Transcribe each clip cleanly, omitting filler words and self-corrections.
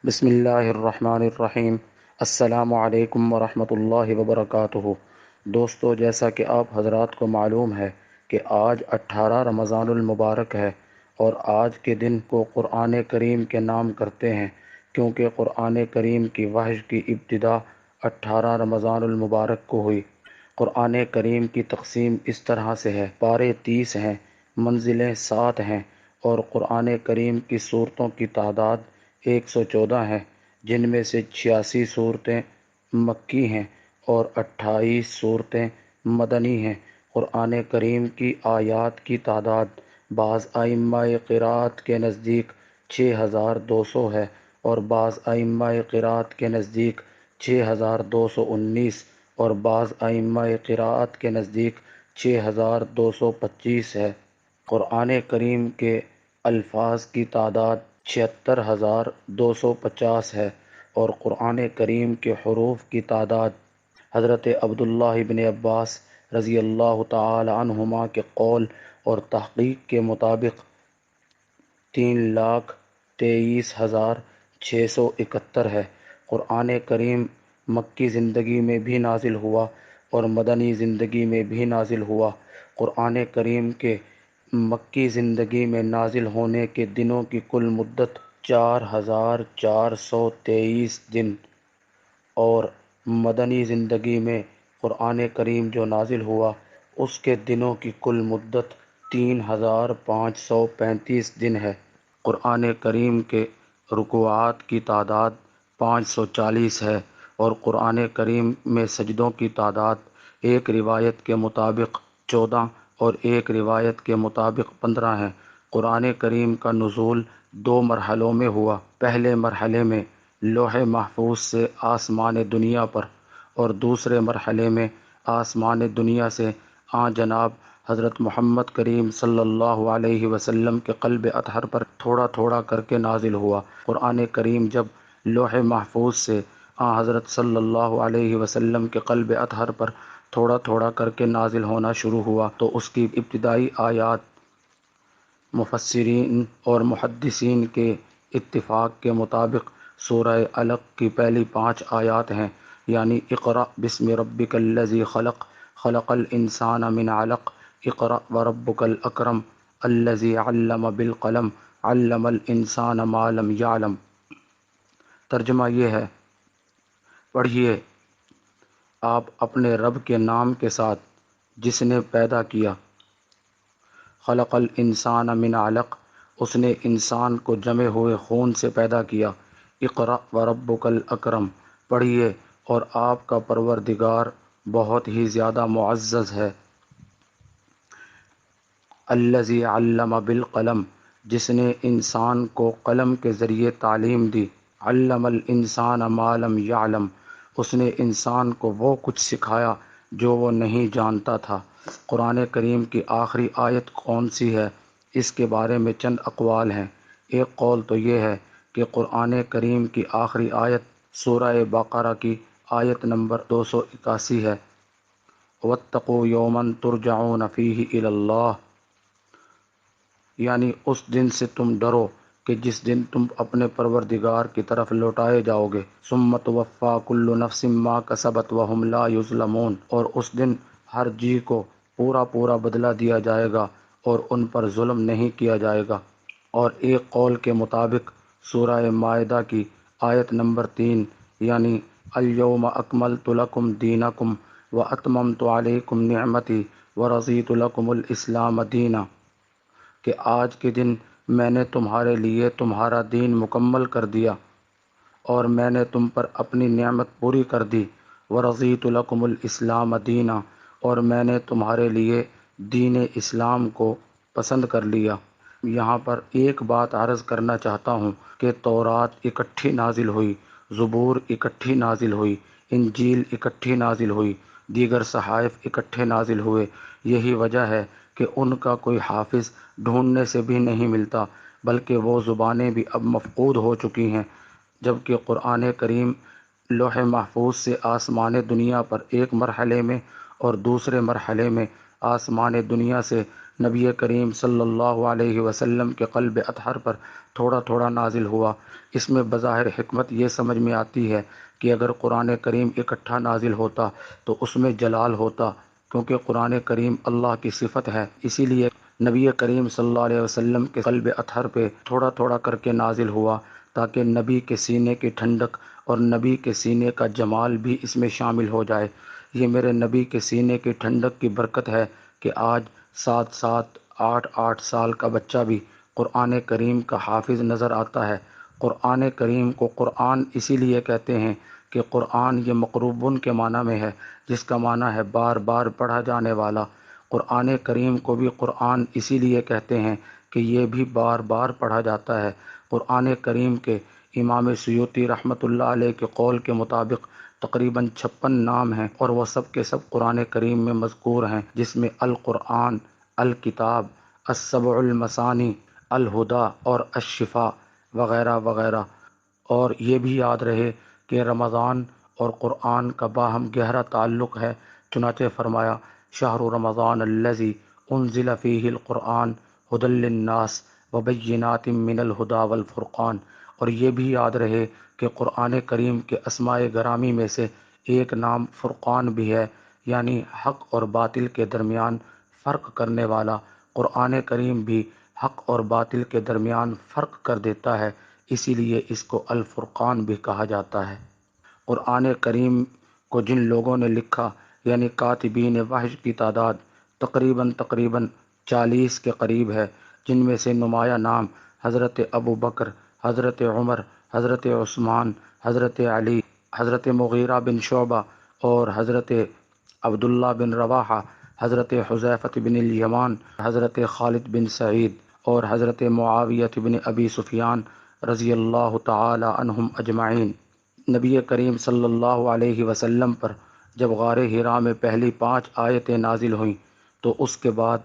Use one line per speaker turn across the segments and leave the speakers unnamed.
بسم اللہ الرحمن الرحیم۔ السلام علیکم ورحمۃ اللہ وبرکاتہ۔ دوستو، جیسا کہ آپ حضرات کو معلوم ہے کہ آج 18 رمضان المبارک ہے، اور آج کے دن کو قرآن کریم کے نام کرتے ہیں، کیونکہ قرآن کریم کی وحی کی ابتدا 18 رمضان المبارک کو ہوئی۔ قرآن کریم کی تقسیم اس طرح سے ہے: پارے 30 ہیں، منزلیں 7 ہیں، اور قرآن کریم کی صورتوں کی تعداد 114 ہے، جن میں سے 86 صورتیں مکی ہیں اور 28 صورتیں مدنی ہیں۔ قرآن کریم کی آیات کی تعداد بعض ائمہ قرات کے نزدیک 6200 ہے، اور بعض ائمہ قرات کے نزدیک 6219، اور بعض ائمہ قرات کے نزدیک 6225 ہے۔ قرآن کریم کے الفاظ کی تعداد 76250 ہے، اور قرآن کریم کے حروف کی تعداد حضرت عبداللہ بن عباس رضی اللہ تعالی عنہما کے قول اور تحقیق کے مطابق 3,23,671 ہے۔ قرآن کریم مکی زندگی میں بھی نازل ہوا اور مدنی زندگی میں بھی نازل ہوا۔ قرآن کریم کے مکی زندگی میں نازل ہونے کے دنوں کی کل مدت 4,423 دن، اور مدنی زندگی میں قرآن کریم جو نازل ہوا اس کے دنوں کی کل مدت 3,535 دن ہے۔ قرآن کریم کے رکوعات کی تعداد 540 ہے، اور قرآن کریم میں سجدوں کی تعداد ایک روایت کے مطابق 14 اور ایک روایت کے مطابق 15 ہے۔ قرآن کریم کا نزول 2 مرحلوں میں ہوا۔ پہلے مرحلے میں لوح محفوظ سے آسمان دنیا پر، اور دوسرے مرحلے میں آسمان دنیا سے جناب حضرت محمد کریم صلی اللہ علیہ وسلم کے قلب اطہر پر تھوڑا تھوڑا کر کے نازل ہوا۔ قرآن کریم جب لوح محفوظ سے حضرت صلی اللہ علیہ وسلم کے قلب اطہر پر تھوڑا تھوڑا کر کے نازل ہونا شروع ہوا تو اس کی ابتدائی آیات مفسرین اور محدثین کے اتفاق کے مطابق سورہ علق کی پہلی 5 آیات ہیں، یعنی اقرأ بسم ربک الذی خلق، خلق الانسان من علق، اقرأ وربک الاکرم، الذی علم بالقلم، علم الانسان ما لم یعلم۔ ترجمہ یہ ہے: پڑھیے آپ اپنے رب کے نام کے ساتھ جس نے پیدا کیا۔ خلق الانسان من علق، اس نے انسان کو جمے ہوئے خون سے پیدا کیا۔ اقرأ وربک الاکرم، پڑھیے اور آپ کا پروردگار بہت ہی زیادہ معزز ہے۔ الذی علم بالقلم، جس نے انسان کو قلم کے ذریعے تعلیم دی۔ علم الانسان ما لم یعلم، اس نے انسان کو وہ کچھ سکھایا جو وہ نہیں جانتا تھا۔ قرآن کریم کی آخری آیت کون سی ہے؟ اس کے بارے میں چند اقوال ہیں۔ ایک قول تو یہ ہے کہ قرآن کریم کی آخری آیت سورہ بقرہ کی آیت نمبر 281 ہے: واتقوا یوما ترجعون فیہ الی اللہ، یعنی اس دن سے تم ڈرو کہ جس دن تم اپنے پروردگار کی طرف لوٹائے جاؤ گے۔ ثم توفی کل نفس ما کسبت وہم لا یظلمون، اور اس دن ہر جی کو پورا پورا بدلہ دیا جائے گا اور ان پر ظلم نہیں کیا جائے گا۔ اور ایک قول کے مطابق سورہ مائدہ کی آیت نمبر 3، یعنی الیوم اکملت لکم دینکم واتممت علیکم نعمتی ورضیت لکم الاسلام دینا، کہ آج کے دن میں نے تمہارے لیے تمہارا دین مکمل کر دیا اور میں نے تم پر اپنی نعمت پوری کر دی۔ ورضیت لکم الاسلام دینا، اور میں نے تمہارے لیے دین اسلام کو پسند کر لیا۔ یہاں پر ایک بات عرض کرنا چاہتا ہوں کہ تورات اکٹھی نازل ہوئی، زبور اکٹھی نازل ہوئی، انجیل اکٹھی نازل ہوئی، دیگر صحائف اکٹھے نازل ہوئے۔ یہی وجہ ہے کہ ان کا کوئی حافظ ڈھونڈنے سے بھی نہیں ملتا، بلکہ وہ زبانیں بھی اب مفقود ہو چکی ہیں، جبکہ قرآن کریم لوح محفوظ سے آسمان دنیا پر ایک مرحلے میں اور دوسرے مرحلے میں آسمان دنیا سے نبی کریم صلی اللہ علیہ وسلم کے قلب اطہر پر تھوڑا تھوڑا نازل ہوا۔ اس میں بظاہر حکمت یہ سمجھ میں آتی ہے کہ اگر قرآن کریم اکٹھا نازل ہوتا تو اس میں جلال ہوتا، کیونکہ قرآن کریم اللہ کی صفت ہے، اسی لیے نبی کریم صلی اللہ علیہ وسلم کے قلب اطہر پہ تھوڑا تھوڑا کر کے نازل ہوا، تاکہ نبی کے سینے کی ٹھنڈک اور نبی کے سینے کا جمال بھی اس میں شامل ہو جائے۔ یہ میرے نبی کے سینے کی ٹھنڈک کی برکت ہے کہ آج 7 8 سال کا بچہ بھی قرآن کریم کا حافظ نظر آتا ہے۔ قرآن کریم کو قرآن اسی لیے کہتے ہیں کہ قرآن یہ مقروبن کے معنی میں ہے، جس کا معنی ہے بار بار پڑھا جانے والا۔ قرآن کریم کو بھی قرآن اسی لیے کہتے ہیں کہ یہ بھی بار بار پڑھا جاتا ہے۔ قرآن کریم کے امام سیوطی رحمۃ اللہ علیہ کے قول کے مطابق تقریباً 56 نام ہیں، اور وہ سب کے سب قرآن کریم میں مذکور ہیں، جس میں القرآن، الکتاب، السبع المثانی، الہدیٰ اور الشفاء وغیرہ وغیرہ۔ اور یہ بھی یاد رہے کہ رمضان اور قرآن کا باہم گہرا تعلق ہے، چنانچہ فرمایا شہر رمضان الذی انزل فیہ القرآن ھدی للناس وبینات من الہدیٰ والفرقان۔ اور یہ بھی یاد رہے کہ قرآن کریم کے اسماء گرامی میں سے ایک نام فرقان بھی ہے، یعنی حق اور باطل کے درمیان فرق کرنے والا۔ قرآن کریم بھی حق اور باطل کے درمیان فرق کر دیتا ہے، اسی لیے اس کو الفرقان بھی کہا جاتا ہے۔ قرآن کریم کو جن لوگوں نے لکھا یعنی کاتبین وحی کی تعداد تقریباً 40 کے قریب ہے، جن میں سے نمایاں نام حضرت ابو بکر، حضرت عمر، حضرت عثمان، حضرت علی، حضرت مغیرہ بن شعبہ اور حضرت عبداللہ بن رواحہ، حضرت حذیفہ بن الیمان، حضرت خالد بن سعید اور حضرت معاویہ بن ابی سفیان رضی اللہ تعالی عنہم اجمعین۔ نبی کریم صلی اللہ علیہ وسلم پر جب غار حرا میں پہلی 5 آیتیں نازل ہوئیں تو اس کے بعد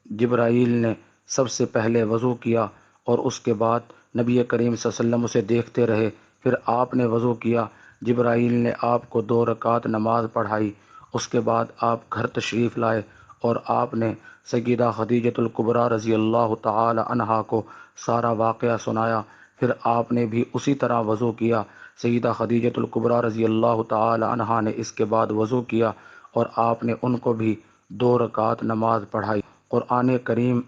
جبرائیل نے سب سے پہلے وضو کیا، اور اس کے بعد نبی کریم صلی اللہ علیہ وسلم اسے دیکھتے رہے۔ پھر آپ نے وضو کیا، جبرائیل نے آپ کو 2 رکعت نماز پڑھائی، اس کے بعد آپ گھر تشریف لائے اور آپ نے سیدہ خدیجۃ الکبریٰ رضی اللہ تعالی عنہا کو سارا واقعہ سنایا۔ پھر آپ نے بھی اسی طرح وضو کیا، سیدہ خدیجۃ الکبریٰ رضی اللہ تعالی عنہا نے اس کے بعد وضو کیا اور آپ نے ان کو بھی 2 رکعت نماز پڑھائی۔ قرآن کریم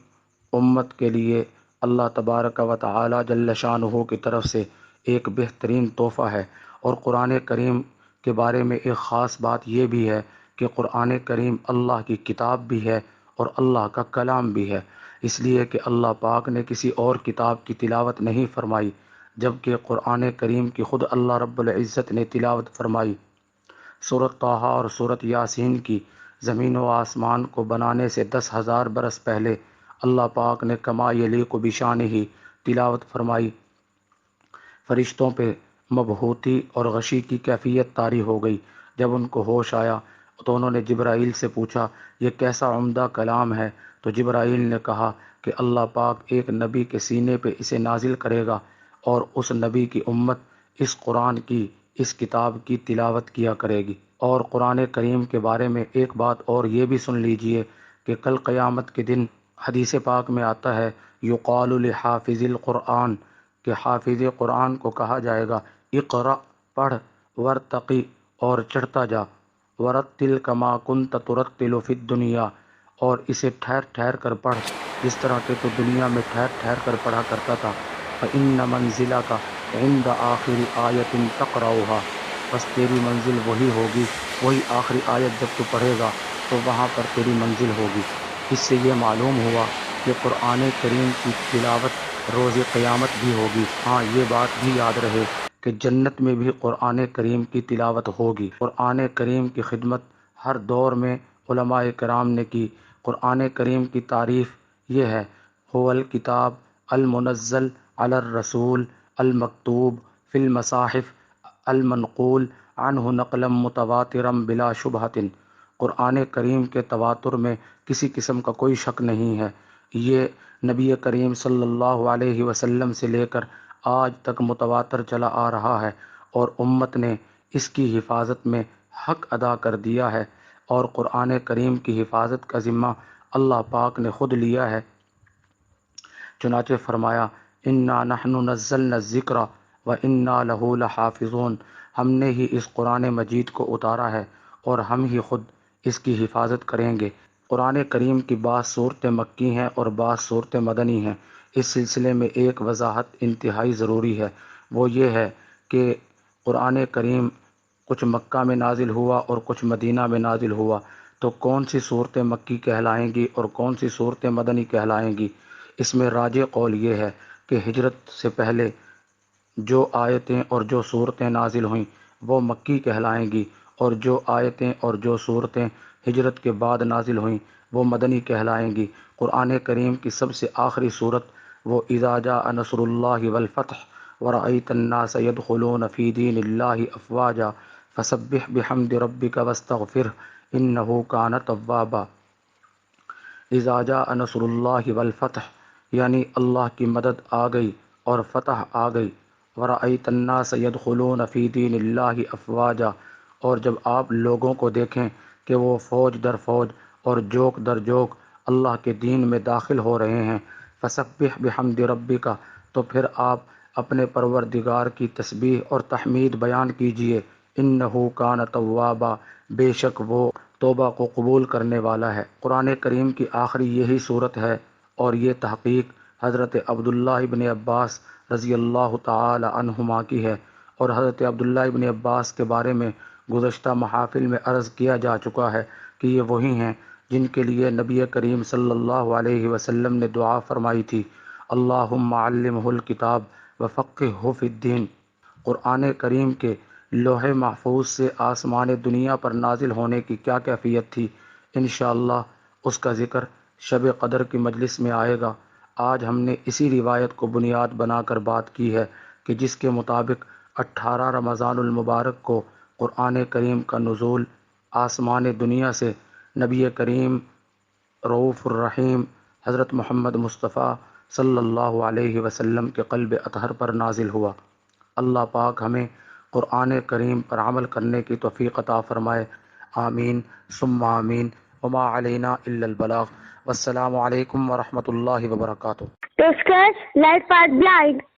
امت کے لیے اللہ تبارک و تعالی جل شانہ کی طرف سے ایک بہترین تحفہ ہے۔ اور قرآن کریم کے بارے میں ایک خاص بات یہ بھی ہے کہ قرآن کریم اللہ کی کتاب بھی ہے اور اللہ کا کلام بھی ہے، اس لیے کہ اللہ پاک نے کسی اور کتاب کی تلاوت نہیں فرمائی، جبکہ قرآن کریم کی خود اللہ رب العزت نے تلاوت فرمائی۔ سورۃ طٰہٰ اور سورۃ یاسین کی زمین و آسمان کو بنانے سے 10,000 برس پہلے اللہ پاک نے کما یلیق بشانہ تلاوت فرمائی۔ فرشتوں پہ مبہوتی اور غشی کی کیفیت طاری ہو گئی۔ جب ان کو ہوش آیا تو انہوں نے جبرائیل سے پوچھا یہ کیسا عمدہ کلام ہے؟ تو جبرائیل نے کہا کہ اللہ پاک ایک نبی کے سینے پہ اسے نازل کرے گا، اور اس نبی کی امت اس قرآن کی، اس کتاب کی تلاوت کیا کرے گی۔ اور قرآن کریم کے بارے میں ایک بات اور یہ بھی سن لیجئے کہ کل قیامت کے دن حدیث پاک میں آتا ہے یقال لحافظ القرآن، کہ حافظ قرآن کو کہا جائے گا اقرأ پڑھ، ورتقی اور چڑھتا جا، ورتل کما کنت ترتل فی الدنیا اور اسے ٹھہر ٹھہر کر پڑھ جس طرح کہ تو دنیا میں ٹھہر ٹھہر کر پڑھا کرتا تھا۔ فإن منزلك عند آخر آیت تقرأها، بس تیری منزل وہی ہوگی، وہی آخری آیت جب تو پڑھے گا تو وہاں پر تیری منزل ہوگی۔ اس سے یہ معلوم ہوا کہ قرآن کریم کی تلاوت روز قیامت بھی ہوگی۔ ہاں یہ بات بھی یاد رہے کہ جنت میں بھی قرآن کریم کی تلاوت ہوگی۔ قرآن کریم کی خدمت ہر دور میں علماء کرام نے کی۔ قرآن کریم کی تعریف یہ ہے هو الکتاب المنزل علی الرسول المکتوب فی المصاحف المنقول عنہ نقلا متواترا بلا شبہۃ۔ قرآن کریم کے تواتر میں کسی قسم کا کوئی شک نہیں ہے، یہ نبی کریم صلی اللہ علیہ وسلم سے لے کر آج تک متواتر چلا آ رہا ہے، اور امت نے اس کی حفاظت میں حق ادا کر دیا ہے، اور قرآن کریم کی حفاظت کا ذمہ اللہ پاک نے خود لیا ہے۔ چنانچہ فرمایا انا نحن نزلنا الذکر و انا لہ لحافظون، ہم نے ہی اس قرآن مجید کو اتارا ہے اور ہم ہی خود اس کی حفاظت کریں گے۔ قرآن کریم کی بعض صورتیں مکی ہیں اور بعض صورتیں مدنی ہیں۔ اس سلسلے میں ایک وضاحت انتہائی ضروری ہے، وہ یہ ہے کہ قرآن کریم کچھ مکہ میں نازل ہوا اور کچھ مدینہ میں نازل ہوا، تو کون سی صورتیں مکی کہلائیں گی اور کون سی صورتیں مدنی کہلائیں گی؟ اس میں راجح قول یہ ہے کہ ہجرت سے پہلے جو آیتیں اور جو صورتیں نازل ہوئیں وہ مکی کہلائیں گی، اور جو آیتیں اور جو صورتیں ہجرت کے بعد نازل ہوئیں وہ مدنی کہلائیں گی۔ قرآن کریم کی سب سے آخری صورت وہ اذا جاء نصر اللہ والفتح ورأیت الناس يدخلون فی دین اللہ افواجا فسبح بحمد ربک واستغفرہ انہ کان توابا۔ اذا جاء نصر اللہ والفتح یعنی اللہ کی مدد آ گئی اور فتح آ گئی، ورأیت الناس يدخلون فی دین اللہ افواجا، اور جب آپ لوگوں کو دیکھیں کہ وہ فوج در فوج اور جوک در جوک اللہ کے دین میں داخل ہو رہے ہیں، فسبح بحمد ربک، تو پھر آپ اپنے پروردگار کی تسبیح اور تحمید بیان کیجئے، انہ کان توابا، بے شک وہ توبہ کو قبول کرنے والا ہے۔ قرآن کریم کی آخری یہی صورت ہے، اور یہ تحقیق حضرت عبداللہ ابن عباس رضی اللہ تعالی عنہما کی ہے، اور حضرت عبداللہ ابن عباس کے بارے میں گزشتہ محافل میں عرض کیا جا چکا ہے کہ یہ وہی ہیں جن کے لیے نبی کریم صلی اللہ علیہ وسلم نے دعا فرمائی تھی، اللہم علمہ الکتاب وفقہہ فی الدین۔ قرآن کریم کے لوح محفوظ سے آسمان دنیا پر نازل ہونے کی کیا کیفیت تھی، انشاءاللہ اس کا ذکر شب قدر کی مجلس میں آئے گا۔ آج ہم نے اسی روایت کو بنیاد بنا کر بات کی ہے کہ جس کے مطابق 18 رمضان المبارک کو قرآن کریم کا نزول آسمان دنیا سے نبی کریم رؤوف الرحیم حضرت محمد مصطفیٰ صلی اللہ علیہ وسلم کے قلب اطہر پر نازل ہوا۔ اللہ پاک ہمیں قرآن کریم پر عمل کرنے کی توفیق عطا فرمائے، آمین ثم آمین، وما علینا الا البلاغ۔ والسلام علیکم ورحمۃ اللہ وبرکاتہ۔
Discuss Light Path Blind.